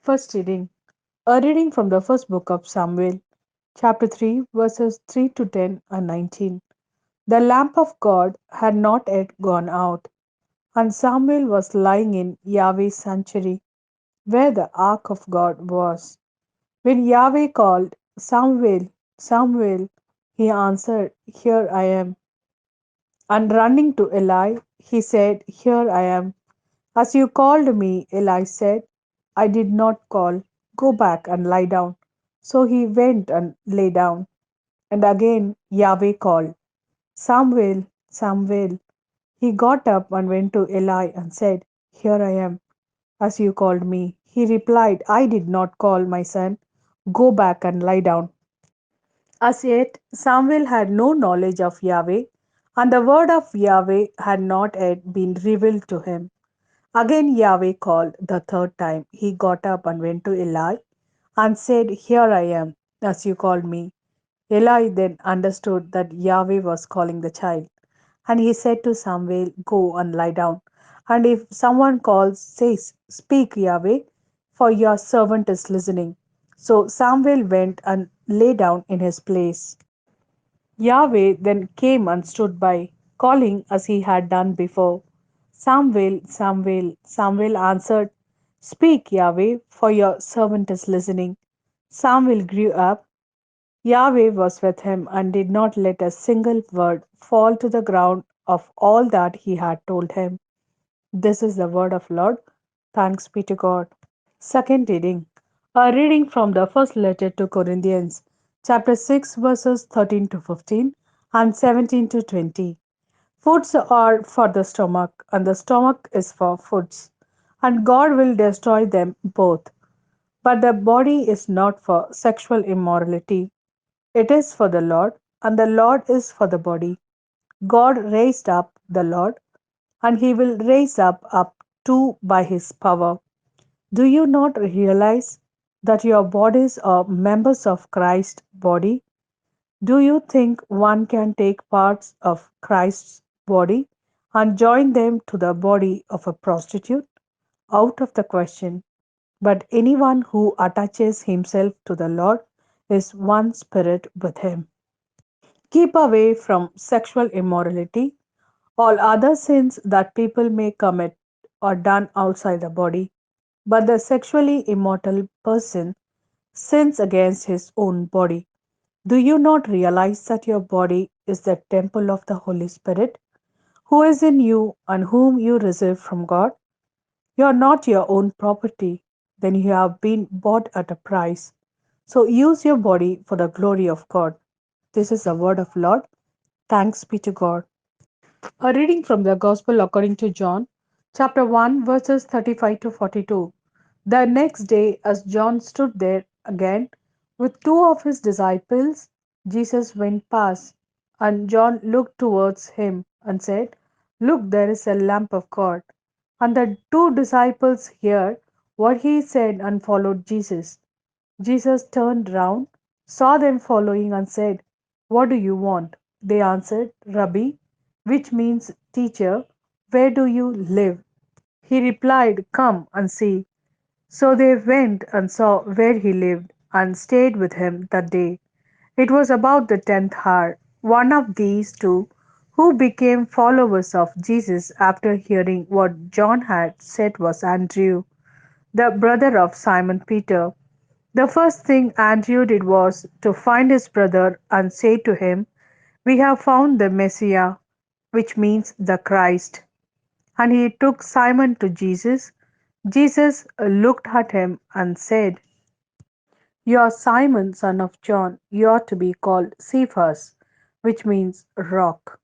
First reading. A reading from the first book of Samuel, chapter 3, verses 3 to 10 and 19. The lamp of God had not yet gone out, and Samuel was lying in Yahweh's sanctuary, where the ark of God was. When Yahweh called, Samuel, Samuel, he answered, Here I am. And running to Eli, he said, Here I am. As you called me, Eli said, I did not call. Go back and lie down. So he went and lay down. And again Yahweh called, Samuel, Samuel. He got up and went to Eli and said, Here I am, as you called me. He replied, I did not call, my son. Go back and lie down. As yet, Samuel had no knowledge of Yahweh, and the word of Yahweh had not yet been revealed to him. Again Yahweh called the third time. He got up and went to Eli and said, Here I am, as you called me. Eli then understood that Yahweh was calling the child. And he said to Samuel, Go and lie down. And if someone calls, says, Speak, Yahweh, for your servant is listening. So Samuel went and lay down in his place. Yahweh then came and stood by, calling as he had done before. Samuel, Samuel, Samuel answered, Speak, Yahweh, for your servant is listening. Samuel grew up. Yahweh was with him and did not let a single word fall to the ground of all that he had told him. This is the word of Lord. Thanks be to God. Second reading. A reading from the first letter to Corinthians, chapter 6, verses 13 to 15 and 17 to 20. Foods are for the stomach, and the stomach is for foods, and God will destroy them both. But the body is not for sexual immorality, it is for the Lord, and the Lord is for the body. God raised up the Lord, and he will raise up too by his power. Do you not realize that your bodies are members of Christ's body? Do you think one can take parts of Christ's body and join them to the body of a prostitute? Out of the question. But anyone who attaches himself to the Lord is one spirit with him. Keep away from sexual immorality. All other sins that people may commit are done outside the body, but the sexually immortal person sins against his own body. Do you not realize that your body is the temple of the Holy Spirit, who is in you and whom you receive from God? You are not your own property, then you have been bought at a price. So use your body for the glory of God. This is the word of Lord. Thanks be to God. A reading from the Gospel according to John, chapter 1, verses 35 to 42. The next day, as John stood there again with two of his disciples, Jesus went past, and John looked towards him and said, Look, there is a lamp of God. And the two disciples heard what he said and followed Jesus. Jesus turned round, saw them following, and said, What do you want? They answered, Rabbi, which means teacher, where do you live? He replied, Come and see. So they went and saw where he lived, and stayed with him that day. It was about the 10th hour. One of these two, who became followers of Jesus after hearing what John had said, was Andrew, the brother of Simon Peter. The first thing Andrew did was to find his brother and say to him, We have found the Messiah, which means the Christ. And he took Simon to Jesus. Jesus looked at him and said, You are Simon, son of John. You are to be called Cephas, which means rock.